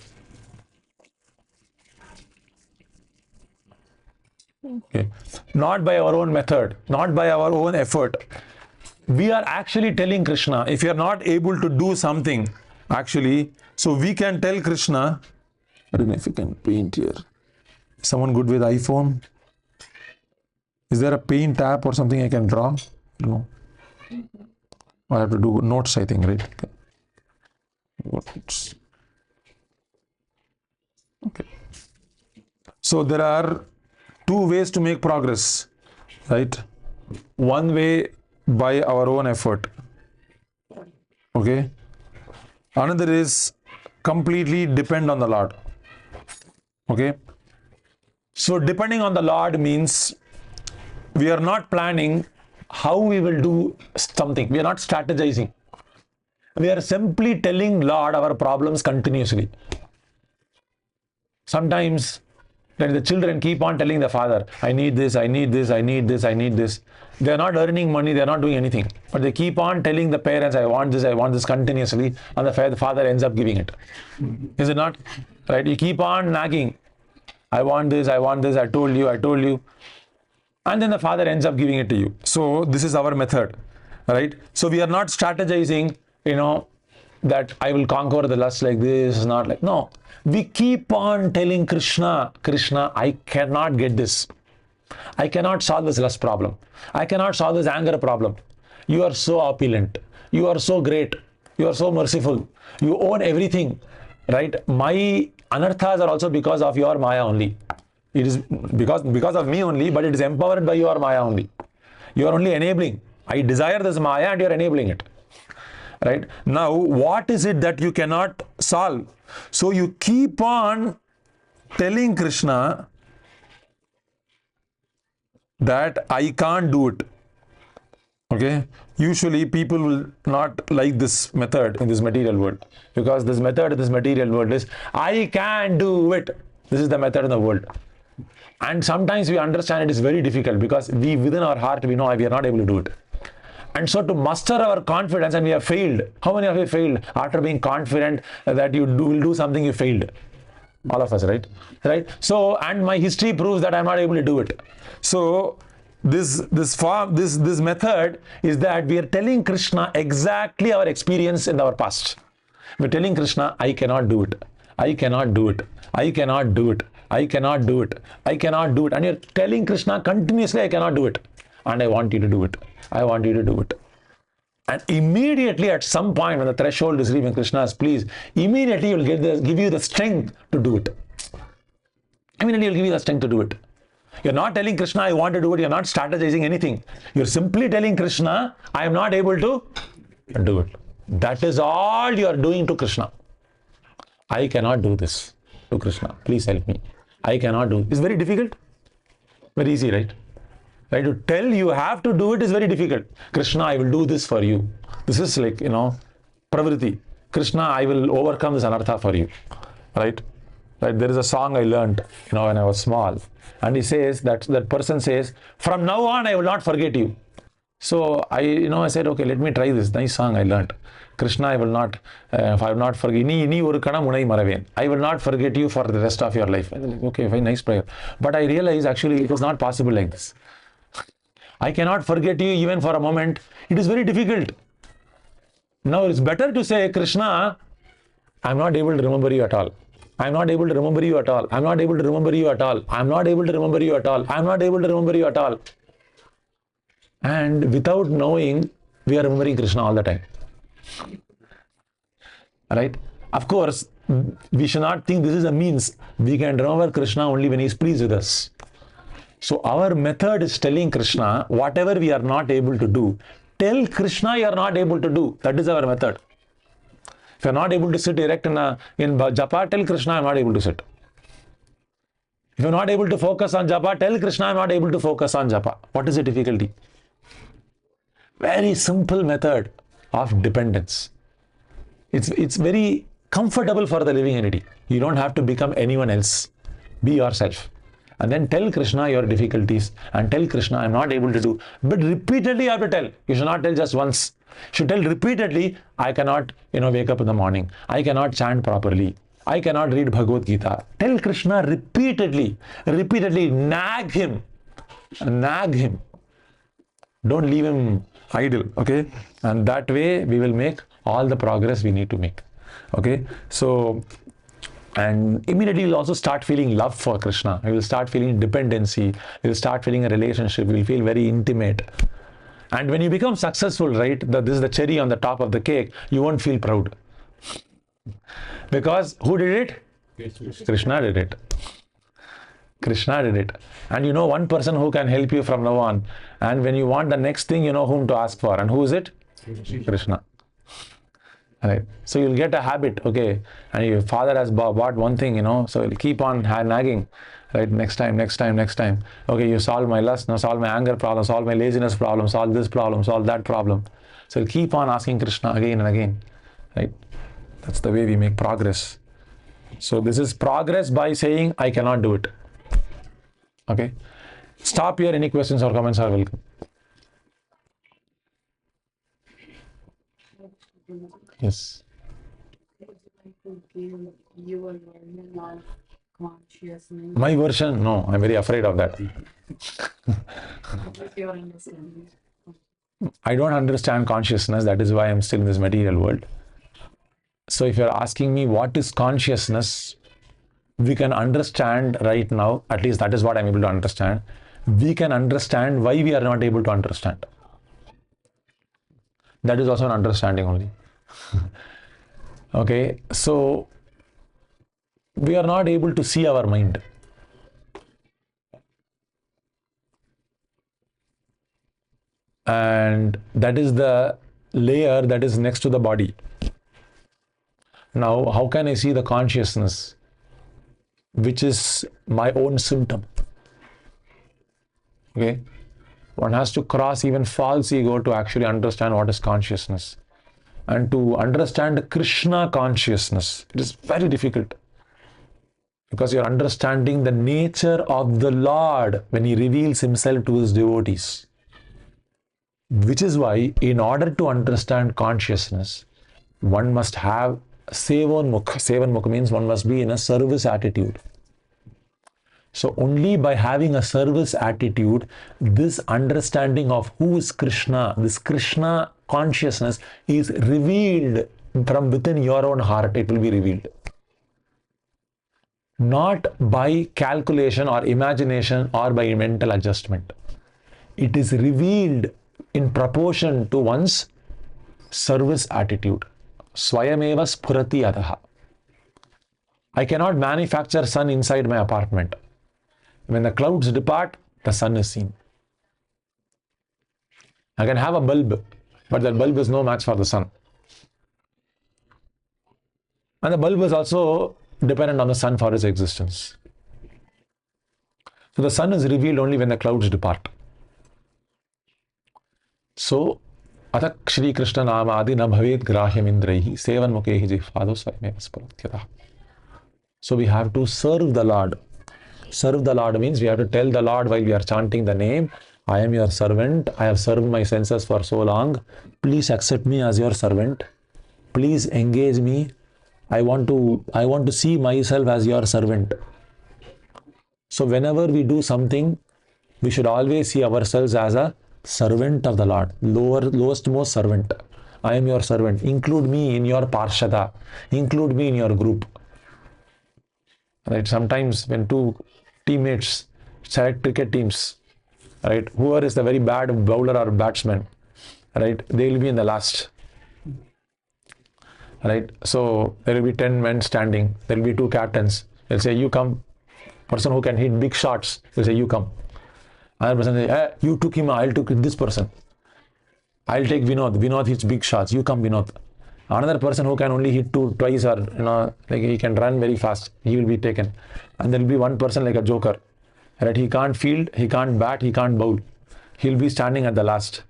Okay. Not by our own method, not by our own effort. We are actually telling Krishna, if you are not able to do something, actually, so we can tell Krishna, I don't know if you can paint here. Someone good with iPhone? Is there a paint app or something I can draw? No. I have to do notes, I think, right? Okay. Notes. Okay. So there are two ways to make progress, right? One way by our own effort. Okay. Another is completely depend on the Lord. Okay. So depending on the Lord means we are not planning how we will do something. We are not strategizing. We are simply telling Lord our problems continuously. Sometimes when the children keep on telling the father, I need this, I need this, I need this, I need this. They are not earning money, they are not doing anything. But they keep on telling the parents, I want this continuously, and the father ends up giving it. Is it not? Right? You keep on nagging. I want this, I told you. And then the father ends up giving it to you. So this is our method, right? So we are not strategizing, that I will conquer the lust like this, not like, no. We keep on telling Krishna, I cannot get this. I cannot solve this lust problem. I cannot solve this anger problem. You are so opulent. You are so great. You are so merciful. You own everything, right? My anarthas are also because of your Maya only. It is because of me only, but it is empowered by your Maya only. You are only enabling. I desire this Maya and you are enabling it. Right? Now, what is it that you cannot solve? So you keep on telling Krishna that I can't do it. Okay? Usually people will not like this method in this material world, because this method in this material world is I can do it. This is the method in the world. And sometimes we understand it is very difficult because we within our heart we know we are not able to do it. And so to muster our confidence, and we have failed. How many of you failed after being confident that you will do something? You failed. All of us, right? So, and my history proves that I'm not able to do it. So this method is that we are telling Krishna exactly our experience in our past. We're telling Krishna, I cannot do it. I cannot do it. I cannot do it. I cannot do it. I cannot do it. And you're telling Krishna continuously, I cannot do it. And I want you to do it. I want you to do it. And immediately at some point when the threshold is reached, Krishna is pleased, immediately he will give you the strength to do it. Immediately he will give you the strength to do it. You're not telling Krishna, I want to do it. You're not strategizing anything. You're simply telling Krishna, I am not able to do it. That is all you are doing to Krishna. I cannot do this to Krishna. Please help me. I cannot do it. It's very difficult. Very easy, right? Right? To tell you have to do it is very difficult. Krishna, I will do this for you. This is like, pravriti. Krishna, I will overcome this anartha for you. Right? There is a song I learned, when I was small. And he says, that person says, from now on, I will not forget you. So I said, okay, let me try this. Nice song I learned. Krishna, I will not forget. I will not forget you for the rest of your life. Okay, very nice prayer. But I realized actually it was not possible like this. I cannot forget you even for a moment. It is very difficult. Now it's better to say, Krishna, I'm not able to remember you at all. I'm not able to remember you at all. I'm not able to remember you at all. I'm not able to remember you at all. I'm not able to remember you at all. And without knowing, we are remembering Krishna all the time. Right? Of course, we should not think this is a means. We can remember Krishna only when he is pleased with us. So our method is telling Krishna, whatever we are not able to do, tell Krishna you are not able to do. That is our method. If you are not able to sit erect in japa, tell Krishna I am not able to sit. If you are not able to focus on japa, tell Krishna I am not able to focus on japa. What is the difficulty? Very simple method of dependence. It's very comfortable for the living entity. You don't have to become anyone else. Be yourself. And then tell Krishna your difficulties and tell Krishna I'm not able to do. But repeatedly you have to tell. You should not tell just once. You should tell repeatedly, I cannot, wake up in the morning. I cannot chant properly. I cannot read Bhagavad Gita. Tell Krishna repeatedly, nag him. Nag him. Don't leave him idle, okay? And that way we will make all the progress we need to make, okay? So, and immediately you'll also start feeling love for Krishna. You will start feeling dependency. You will start feeling a relationship. You will feel very intimate. And when you become successful, right, this is the cherry on the top of the cake, you won't feel proud. Because who did it? Krishna did it. Krishna did it. And one person who can help you from now on. And when you want the next thing, you know whom to ask for. And who is it? Krishna. Right. So you'll get a habit, okay? And your father has bought one thing, so you'll keep on nagging. Right, next time. Okay, you solve my lust, now solve my anger problem, solve my laziness problem, solve this problem, solve that problem. So keep on asking Krishna again and again. Right? That's the way we make progress. So this is progress by saying, I cannot do it. Okay? Stop here. Any questions or comments are welcome. Yes. Your version of consciousness. My version? No, I'm very afraid of that. With your understanding. I don't understand consciousness. That is why I'm still in this material world. So if you're asking me what is consciousness, we can understand right now, at least that is what I'm able to understand. We can understand why we are not able to understand. That is also an understanding only. Okay, so we are not able to see our mind. And that is the layer that is next to the body. Now, how can I see the consciousness, which is my own symptom? Okay, one has to cross even false ego to actually understand what is consciousness. And to understand Krishna consciousness, it is very difficult. Because you're understanding the nature of the Lord when He reveals Himself to His devotees. Which is why, in order to understand consciousness, one must have Sevanmukha. Sevanmukha means one must be in a service attitude. So only by having a service attitude, this understanding of who is Krishna, this Krishna consciousness is revealed from within your own heart. It will be revealed. Not by calculation or imagination or by mental adjustment. It is revealed in proportion to one's service attitude. Swayameva spurati adaha. I cannot manufacture sun inside my apartment. When the clouds depart, the sun is seen. I can have a bulb, but that bulb is no match for the sun. And the bulb is also dependent on the sun for its existence. So the sun is revealed only when the clouds depart. So, atak Shri Krishna namadi na bhavet grahyam indraihi sevan mukehi jihvado swayameva spuratyatah. So we have to serve the Lord. Serve the Lord means we have to tell the Lord while we are chanting the name, I am your servant, I have served my senses for so long, please accept me as your servant, please engage me, I want to see myself as your servant. So whenever we do something, we should always see ourselves as a servant of the Lord, lowest most servant. I am your servant. Include me in your parshada. Include me in your group. right? Sometimes when two teammates select cricket teams, right, whoever is the very bad bowler or batsman, right, they will be in the last, right? So there will be 10 men standing, there will be two captains, they'll say, you come. Person who can hit big shots, they'll say, you come. Another person say, you took him, I'll take this person. I'll take Vinod. Vinod hits big shots. You come, Vinod. Another person who can only hit twice, or like he can run very fast, he will be taken. And there will be one person like a joker, right? He can't field, he can't bat, he can't bowl. He'll be standing at the last.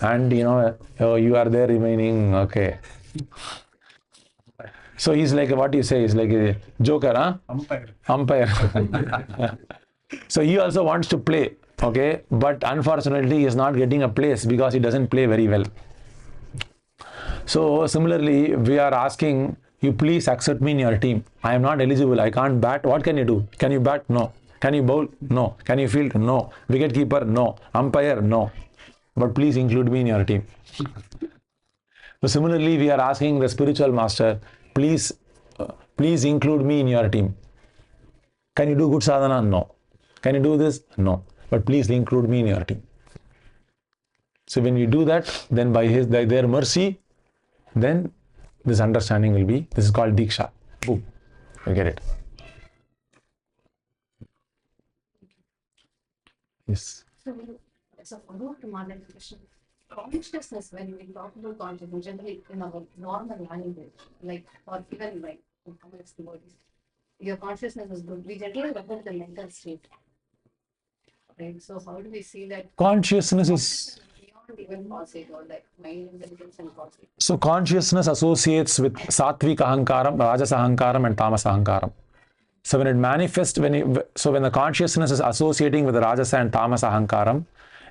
And you are there remaining, okay. So he's like, what you say, is like a joker, huh? Umpire. So he also wants to play, okay, but unfortunately he is not getting a place because he doesn't play very well. So similarly, we are asking you, please accept me in your team. I am not eligible. I can't bat. What can you do? Can you bat? No. Can you bowl? No. Can you field? No. Wicket keeper? No. Umpire? No. But please include me in your team. So similarly, we are asking the spiritual master, please include me in your team. Can you do good sadhana? No. Can you do this? No. But please include me in your team. So when you do that, then by their mercy, then this understanding will be, this is called Diksha. Boom. You get it. Yes. So follow-up to Madha's question. Consciousness, when we talk about consciousness, generally in our normal language, like, or even like amongst the bodies, your consciousness is good. We generally refer to the mental state. Right? So how do we see that Consciousness is, beyond even paucity or like mind intelligence and paucity? so consciousness associates with Satvik Ahankaram, Rajas Ahankaram and Tamas Ahankaram. So when it manifests, when the consciousness is associating with the Rajasa and Tamas Ahankaram,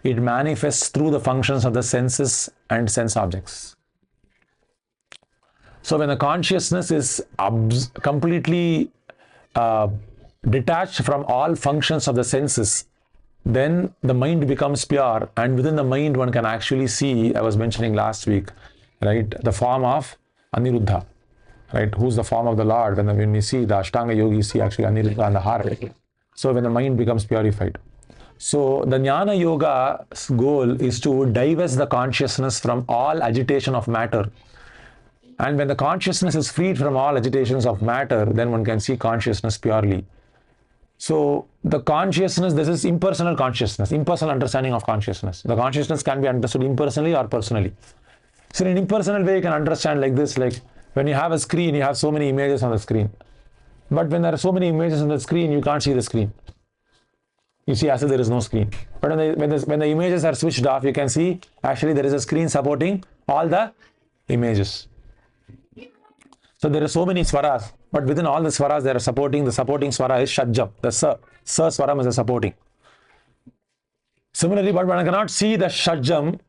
it manifests through the functions of the senses and sense objects. So when the consciousness is completely detached from all functions of the senses, then the mind becomes pure, and within the mind one can actually see, I was mentioning last week, right, the form of Aniruddha, right, who's the form of the Lord. When we see the Ashtanga yogis see actually Aniruddha on the heart. So when the mind becomes purified. So the Jnana Yoga's goal is to divest the consciousness from all agitation of matter. And when the consciousness is freed from all agitations of matter, then one can see consciousness purely. So the consciousness, this is impersonal consciousness, impersonal understanding of consciousness. The consciousness can be understood impersonally or personally. So in an impersonal way, you can understand like this, like when you have a screen, you have so many images on the screen. But when there are so many images on the screen, you can't see the screen. You see as if there is no screen. But when the images are switched off, you can see actually there is a screen supporting all the images. So there are so many swaras, but within all the swaras, the supporting swara is Shadjam. The sa swaram is the supporting. Similarly, but one cannot see the Shadjam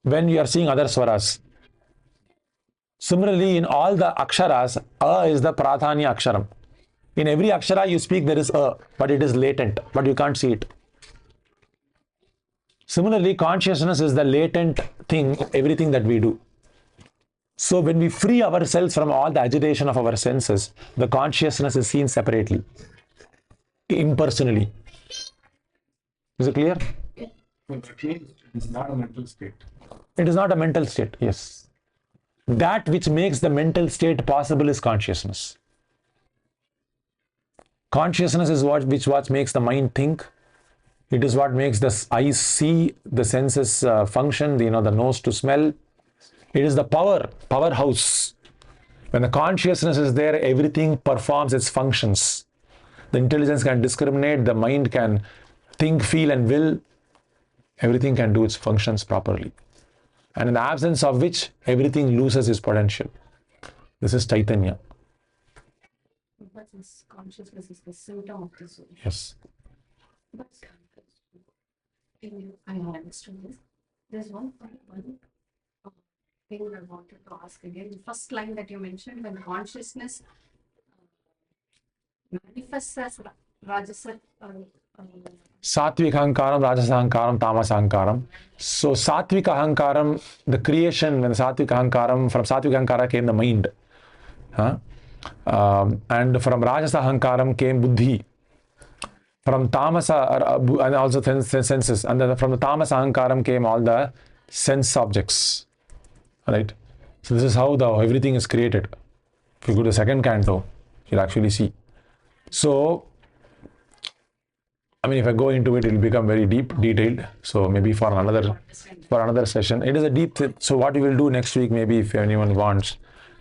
when you are seeing other swaras. Similarly, in all the aksharas, a is the pradhanya aksharam. In every akshara you speak, there is a, but it is latent, but you can't see it. Similarly, consciousness is the latent thing, everything that we do. So when we free ourselves from all the agitation of our senses, the consciousness is seen separately, impersonally. Is it clear? It's not a mental state. It is not a mental state, yes. That which makes the mental state possible is consciousness. Consciousness is what makes the mind think. It is what makes the eyes see, the senses function, the nose to smell. It is the powerhouse. When the consciousness is there, everything performs its functions. The intelligence can discriminate, the mind can think, feel and will. Everything can do its functions properly. And in the absence of which, everything loses its potential. This is Chaitanya. But this consciousness is the symptom of the soul. Yes. But I understand this. There's one thing I wanted to ask again. The first line that you mentioned, when consciousness manifests as Rajasa. Satvik Ahankaram, Rajas Ahankaram, Tamas Ahankaram. So Satvik Ahankaram, the creation, when Satvik Ahankaram, from Satvik Ahankara came the mind. And from Rajasa Hankaram came Buddhi. From Tamasa, and also senses. And then from the Tamasa Hankaram came all the sense objects. Right? So this is how everything is created. If you go to the second canto, you'll actually see. So, I mean, if I go into it, it will become very deep, detailed. So maybe for another session, it is a deep. So what we will do next week, maybe if anyone wants,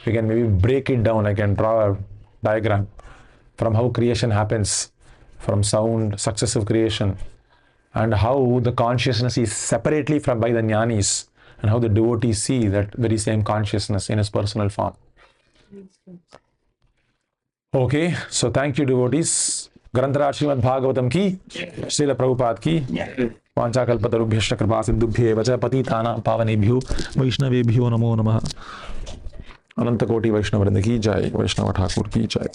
we can maybe break it down. I can draw a diagram from how creation happens, from sound, successive creation, and how the consciousness is separately from by the jnanis, and how the devotees see that very same consciousness in its personal form. Okay, so thank you, devotees. ग्रंथराज Shrimad Bhagavatam की, श्रील प्रभुपाद की, वाञ्छाकल्पतरुभ्यश्च कृपा सिन्धुभ्येव च पतितानां पावनेभ्यो वैष्णवेभ्यो नमो नमः। अनंत कोटि वैष्णव वृंद की जय, वैष्णव ठाकुर की जय।